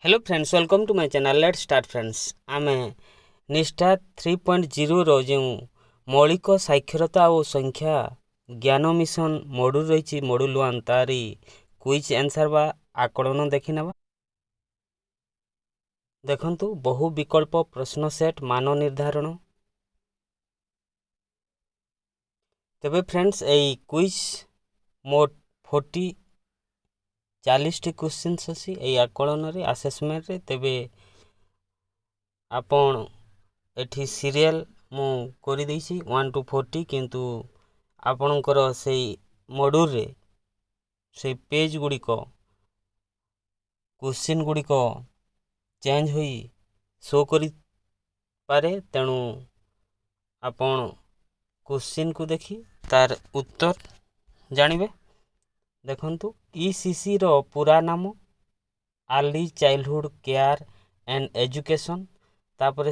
Hello friends, welcome to my channel. Let's start friends. आमे निष्ठा 3.0 रो जो मौलिक साक्षरता और संख्या ज्ञान मिशन मॉड्यूल रही मॉड्यूल 1 तारी क्विज आंसर बा आकलन देखि नबा। देखंतु बहु विकल्प प्रश्न सेट मान निर्धारण। तेबे फ्रेंड्स एई क्विज मोट 40 टी क्वेश्चंस अछि एई आकलन रे असेसमेंट रे। तेबे आपण एठी सीरियल मु करि दैछि 1 to 40, किंतु आपणकर से मॉड्यूल रे से पेज गुड़िक क्वेश्चन गुड़िक चेंज होई शो करि पारे। तेणु आपण क्वेश्चन को देखि तार उत्तर जानिबे। देखंतु ईसीसी रो पूरा नाम early childhood care and education. तापरे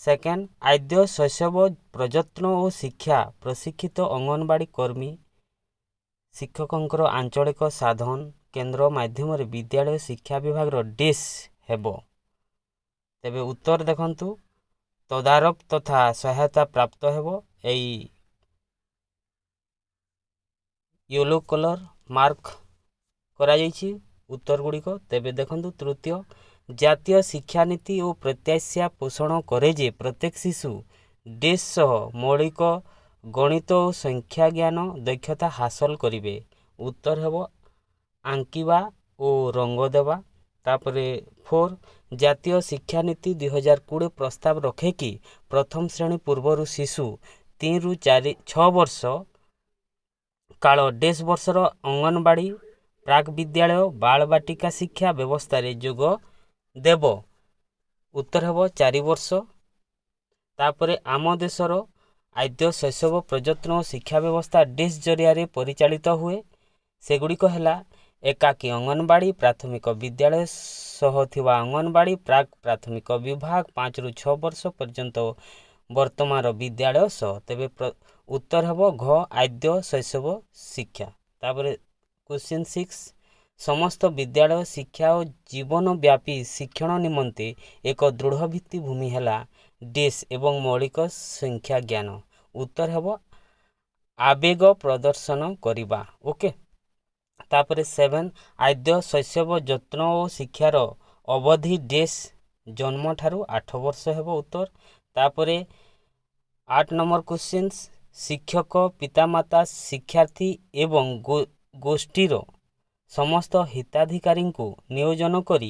सेकेंड आद्य शैशव प्रयत्न और शिक्षा प्रशिक्षित अंगनवाड़ी कर्मी शिक्षकों आंचलिक साधन केन्द्र माध्यम विद्यालय शिक्षा विभाग डिश हेबो। तेबे उत्तर देखंतु तदारक तथा सहायता प्राप्त हेबो एई येलो कलर मार्क करा जाइछि उत्तर गुड़िक। तेबे देखंतु तृतीय जातीय शिक्षा नीति और प्रत्याशा पोषण करे जे प्रत्येक शिशु देश सह मौलिक गणित और संख्या ज्ञान दक्षता हासिल करिवे। उत्तर हेबो आंकिबा और रंग देवा। तापरे 4 जातीय शिक्षा नीति 2020 प्रस्ताव रखे कि प्रथम श्रेणी पूर्व शिशु 3 ରୁ 6 वर्ष काल देश वर्षर अंगनवाड़ी प्राक विद्यालय बाल बाटिका शिक्षा व्यवस्था रे जोग देव। उत्तर हेबो 4 वर्ष। तापरे आम देशर आद्य शैशव प्रयत्न और शिक्षा व्यवस्था डिश जरिया रे परिचालित हुए। सेगुड़िक हेला एकाकी अंगनवाड़ी प्राथमिक विद्यालय सह थिबा अंगनवाड़ी प्राक प्राथमिक विभाग 5 ରୁ 6 वर्ष पर्यंत वर्तमान विद्यालय सह। तेबे उत्तर हेबो घ आद्य शैशव शिक्षा। तापरे क्वेश्चन 6 समस्त विद्यालय शिक्षा और जीवन व्यापी शिक्षण निमंते एक दृढ़ भित्तिभूमि हेला डिश एवं मौलिक संख्या ज्ञान। उत्तर हेबो आवेग प्रदर्शन करिबा। ओके। तापरे 7 आद्य शैशव यत्न और शिक्षार अवधि डिश जन्म ठारू 8 वर्ष हेबो उत्तर। तापरे 8 नंबर क्वेश्चन शिक्षक पितामाता शिक्षार्थी एवं गोष्ठीर समस्त हिताधिकारी को नियोजन करी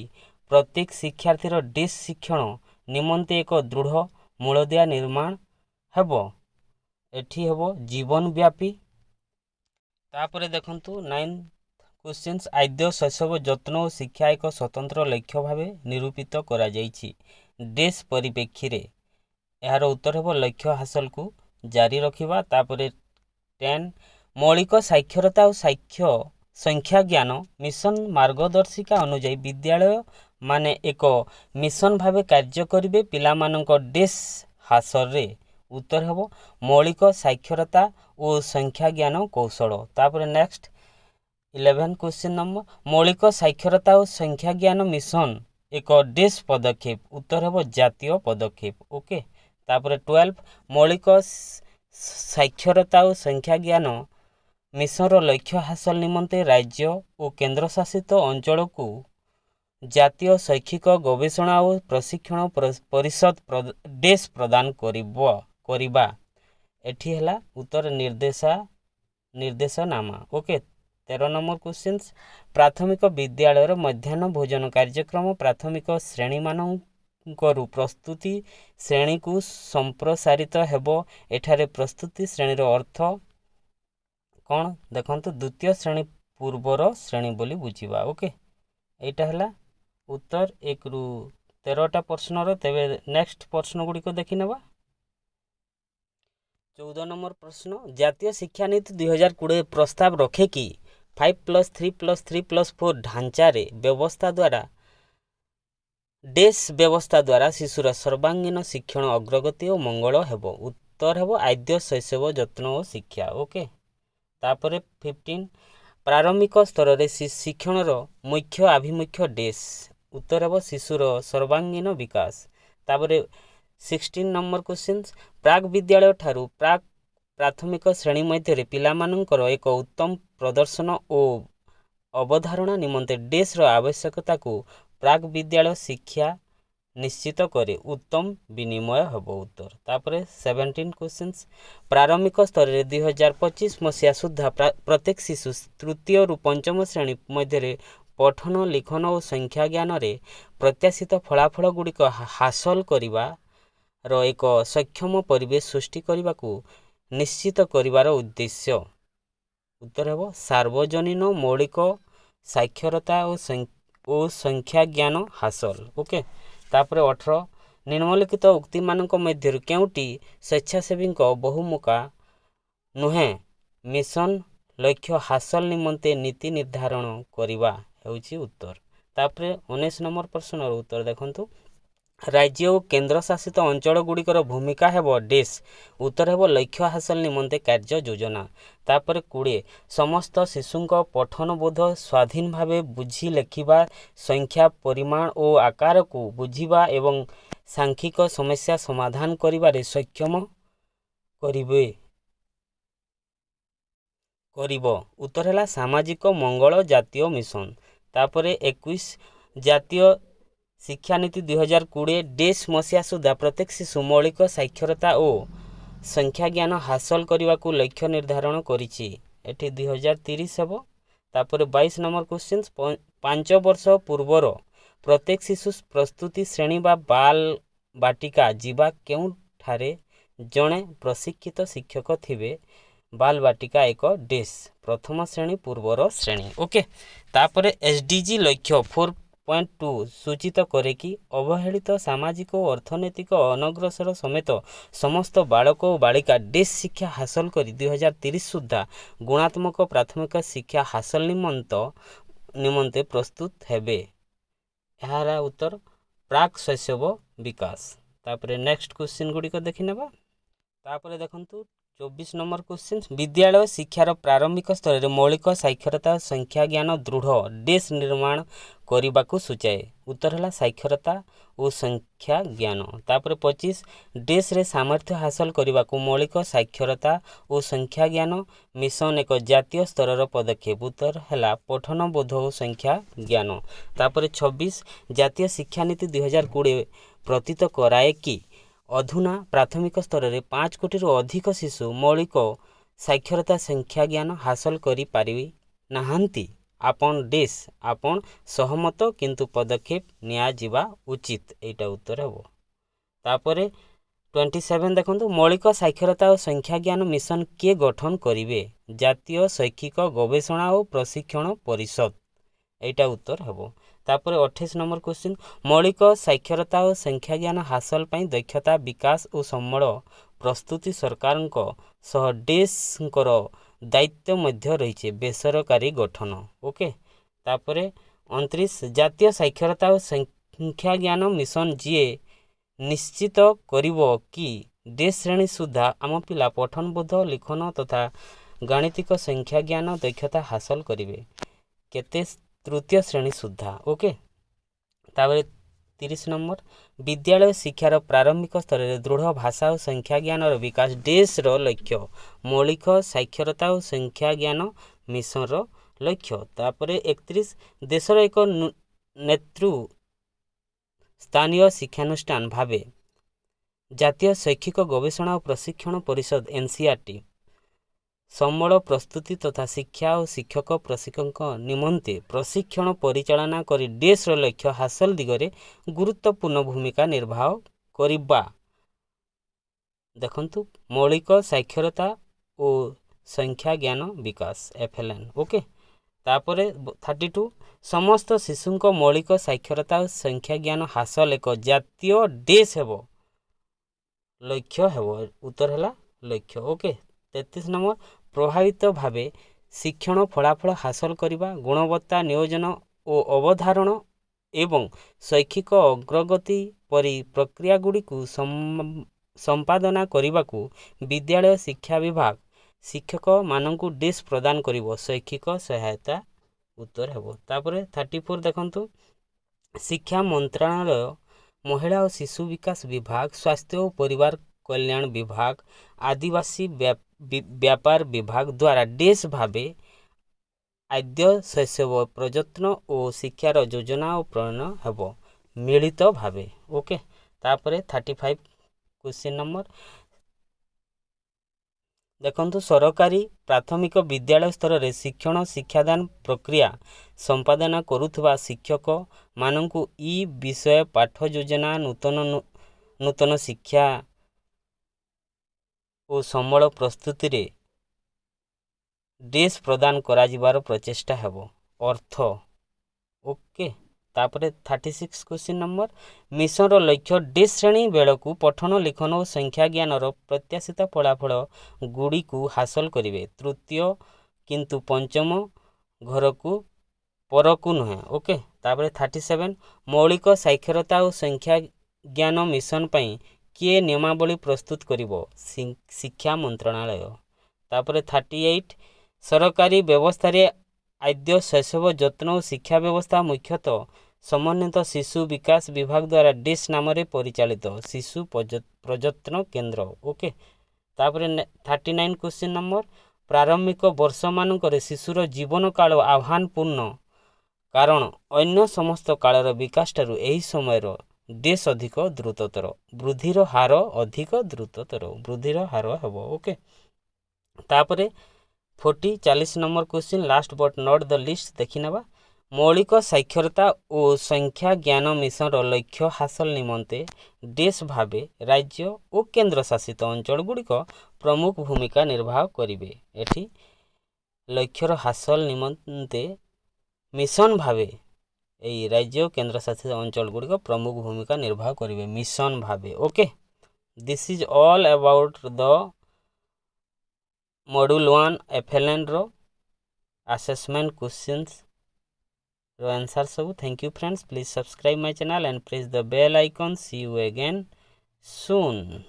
प्रत्येक शिक्षार्थीर डिश शिक्षण निमंते एक दृढ़ मूलदिया निर्माण हेबो। एठी हेबो जीवन व्यापी। तापरे देखंतु 9 क्वेश्चंस आद्य शैशव यत्न और शिक्षा एक स्वतंत्र लक्ष्य भावे निरूपित करा जाइछि डिश परिप्रेक्षी रे। यार उत्तर हेबो लक्ष्य हासिल को जारी रखिबा। तापरे 10 मौलिक साक्षरता और संख्या ज्ञान मिशन मार्गदर्शिका अनुଯାयी विद्यालय माने एक मिशन भावे कार्य करिवे पिला मानक डिश हासिल रे। उत्तर हेबो मौलिक साक्षरता और संख्या ज्ञान कौशल। तापरे नेक्स्ट 11 क्वेश्चन नंबर मौलिक साक्षरता और संख्या ज्ञान मिशन एक डिश पदक्षेप। उत्तर हेबो जातीय पदक्षेप। ओके। तापरे 12 मौलिक साक्षरता और संख्या ज्ञान मिशन लक्ष्य हासिल निमंते राज्य और केंद्र शासित अंचल को जातीय शैक्षिक गवेषणा और प्रशिक्षण परिषद डिश प्रदान करिबा। एठी हला उत्तर निर्देशनामा। ओके। 13 नंबर क्वेश्चन प्राथमिक विद्यालय मध्याह्न भोजन कार्यक्रम प्राथमिक श्रेणी मानकरू प्रस्तुति श्रेणी को संप्रसारित हेबो। एठारे प्रस्तुति श्रेणी अर्थ कौन देखंतु द्वितीय श्रेणी पूर्वर श्रेणी बोली बुझिबा। ओके। एटा हला उत्तर 1 ରୁ 13टा प्रश्न रो। तेबे नेक्स्ट प्रश्न गुडी को देखि नेबा। 14 नंबर प्रश्न जातीय शिक्षा नीति 2020 प्रस्ताव रखे कि 5+3+3+4 ढांचा रे व्यवस्था द्वारा शिशुर सर्वांगीन शिक्षण अग्रगति और मंगल हेबो। उत्तर हेबो आद्य शैशव यत्न और शिक्षा। ओके। तापरे 15 प्रारंभिक स्तर रे शिक्षण रो मुख्य आभिमुख्य डिश। उत्तर हे शिशुर सर्वांगीन विकास। तापर 16 नंबर क्वेश्चन प्राक विद्यालय ठारू प्राक प्राथमिक श्रेणी मध्य पिलामानंकर एक उत्तम प्रदर्शन और अवधारणा निमंते डेस्र आवश्यकता को प्राक विद्यालय शिक्षा निश्चित करे उत्तम विनिमय हम उत्तर। तापर 17 क्वेश्चन प्रारंभिक स्तर में 2025 मसीहा सुधा प्रत्येक शिशु तृतीय रु पंचम श्रेणी मध्य पठन लिखन और संख्या ज्ञान रे प्रत्याशित फलाफल गुड़िक हासिल करिवार एक सक्षम परिवेश सृष्टि करने को निश्चित करिवार उद्देश्य। उत्तर हे सार्वजनीन मौलिक साक्षरता और संख्या ज्ञान हासिल। ओके तापर 18 निम्नलिखित उक्ति मानक मध्य केउटी स्वेच्छासेवी बहुमुखा नुहे मिशन लक्ष्य हासिल निमंते नीति निर्धारण करवा हेउची उत्तर। तापर 19 नंबर प्रश्न उत्तर देखंतु राज्य और केन्द्र शासित अंचल गुड़िकर भूमिका हेब डेस उत्तर हेब लक्ष्य हासिल निमंते कार्य योजना। तापर 20 समस्त शिशुंक पठन बोध स्वाधीन भावे बुझी लेखिबा संख्या परिमाण और आकार को बुझिबा एवं सांख्यिक समस्या समाधान करिबारे सक्षम करिबो उत्तर हैला सामाजिक मंगल जातीय मिशन। तापर 21 जातीय शिक्षा नीति 2020 डेस मसीहा सुधा प्रत्येक शिशु मौलिक साक्षरता और संख्या ज्ञान हासिल करने को लक्ष्य निर्धारण करिछि एठी 2030 हेबो। तापर 22 नंबर क्वेश्चन 5 वर्ष पूर्वर प्रत्येक शिशु प्रस्तुति श्रेणी बा बाल बाटिका जीवा केउ ठारे जणे प्रशिक्षित शिक्षक थिबे बाल बाटिका एक डेस प्रथम श्रेणी पूर्वर श्रेणी। ओके तापर एसडीजी लक्ष्य 4.2 सूचित करे कि अवहेलित सामाजिक और अर्थनैतिक अनग्रसर समेत समस्त बालक और बालिका डेस शिक्षा हासिल कर 2030 सुधा गुणात्मक प्राथमिक शिक्षा हासिल निमंते प्रस्तुत हेबे। यार उत्तर प्राक शैशव विकास। तापर नेक्स्ट क्वेश्चन गुड़िक देखि नेबा। तापर देखंतु 24 नंबर क्वेश्चन विद्यालय शिक्षार प्रारंभिक स्तर में मौलिक साक्षरता संख्या ज्ञान दृढ़ डेस निर्माण करने को सूचाए उत्तर है साक्षरता और संख्या ज्ञान। तापर 25 डेस रे सामर्थ्य हासिल करने को मौलिक साक्षरता और संख्या ज्ञान मिशन एक जातीय स्तर पदक्षेप उत्तर है पठन बोध और संख्या ज्ञान। तापर 26 जातीय शिक्षा नीति 2020 प्रतीत कराए कि अधुना प्राथमिक स्तर में 5 कोटी अधिक शिशु मौलिक साक्षरता संख्या ज्ञान हासिल करि पारि नाहांती आपन डेस आपन सहमत किंतु पदक्षेप निया जिबा उचित एटा उत्तर हेबो। तापरे 27 देखंतु मौलिक साक्षरता और संख्या ज्ञान मिशन के गठन करिवे जातीय शैक्षिक गवेषणा और प्रशिक्षण परिषद एटा उत्तर हेबो। तापर 28 नंबर क्वेश्चन मौलिक साक्षरता और संख्या ज्ञान हासिल पई दक्षता विकास और सम्बल प्रस्तुति सरकारक सह डेसकर दायित्व मध्य रही बेसरकारी गठन। ओके तापर 29 जातीय साक्षरता और संख्या ज्ञान मिशन जी निश्चित करिवो कि डेस श्रेणी सुधा आम पिला पठन बोध लिखन तथा गाणितिक संख्या ज्ञान दक्षता हासिल करिवे केते तृतीय श्रेणी सुधा। ओके तापर 30 नंबर विद्यालय शिक्षार प्रारंभिक स्तर में दृढ़ भाषा और संख्या ज्ञान विकास डेस लक्ष्य मौलिक साक्षरता और संख्या ज्ञान मिशन लक्ष्य। तापर 31 देशर एक नेतृ स्थानीय शिक्षानुष्ठान भावे जातीय शैक्षिक गवेषणा और प्रशिक्षण परिषद एनसीईआरटी सम्बल प्रस्तुति तथा शिक्षा और शिक्षक प्रशिक्षक निमंते प्रशिक्षण परिचालना करी डेस लक्ष्य हासिल दिगरे गुरुत्वपूर्ण भूमिका निर्वाह करिबा देखंतु मौलिक साक्षरता और संख्या ज्ञान विकास एफएलएन। ओके तापर 32 समस्त शिशुंक मौलिक साक्षरता और संख्या ज्ञान हासिल एक जातीय डेस हेबो लक्ष्य हेबो उत्तर हैला लक्ष्य। ओके 33 नंबर प्रभावित भावे शिक्षण फलाफल हासिल करने गुणवत्ता नियोजन और अवधारण एवं शैक्षिक अग्रगति परि प्रक्रिया गुड़ी को संपादना करने को विद्यालय शिक्षा विभाग शिक्षक मानक डेस प्रदान करिवो शैक्षिक सहायता उत्तर हेबो। तापर 34 देखंतु शिक्षा मंत्रालय, महिला और शिशु विकास विभाग, स्वास्थ्य और परिवार कल्याण विभाग, आदिवासी व्यापार विभाग द्वारा देश भावे आद्य शैशव प्रयत्न और शिक्षार योजना और प्रणयन हेब मिलित भावे। ओके, तापर 35 क्वेश्चन नंबर देखंतु सरकारी प्राथमिक विद्यालय स्तर में शिक्षण शिक्षादान प्रक्रिया संपादन करुवा शिक्षक मानू ई विषय पाठ योजना नूतन शिक्षा और समूल प्रस्तुति रे देश प्रदान कराजिबार प्रचेष्टा हेबो अर्थ। ओके, तापर 36 क्वेश्चन नंबर मिशन लक्ष्य डे श्रेणी बेलू पठन लिखन और संख्या ज्ञान प्रत्याशित फलाफल गुड़ी को हासिल करेंगे। तृतीय किंतु पंचम घर को पर को नुहे। ओके, तापर 37 मौलिक साक्षरता और संख्या ज्ञान मिशन पाई किए नियमावली प्रस्तुत करिवो शिक्षा मंत्रालय। तापर 38 सरकारी व्यवस्था रे आद्य शैशव यत्न और शिक्षा व्यवस्था मुख्यतः समन्वित शिशु विकास विभाग द्वारा डिश नाम परिचालित शिशु प्रयत्न केंद्र। ओके, तापर 39 क्वेश्चन नंबर प्रारंभिक वर्ष मानक शिशुर जीवन काल आह्वानपूर्ण कारण अन्य समस्त कालर विकास ठारू एही समय डिश अधिक द्रुततर वृद्धिर हार अधिक द्रुततर वृद्धिर हार हेब। ओके, तापर 40 number question last but not the list देखि नेबा मौलिक साक्षरता और संख्या ज्ञान मिशन लक्ष्य हासिल निमंते देश भावे राज्य और केंद्र शासित अंचल गुड़िक प्रमुख भूमिका निर्वाह करिवे। एठी लक्ष्यर हासिल निमंते मिशन भावे एई राज्य और केंद्र शासित अंचल गुड़िक प्रमुख भूमिका निर्वाह करिवे मिशन भावे। Okay, this is all about the module 1 FLN रो असेसमेंट क्वेश्चंस रो आंसर सब। Thank you friends, please subscribe my channel and press the bell icon. See you again soon.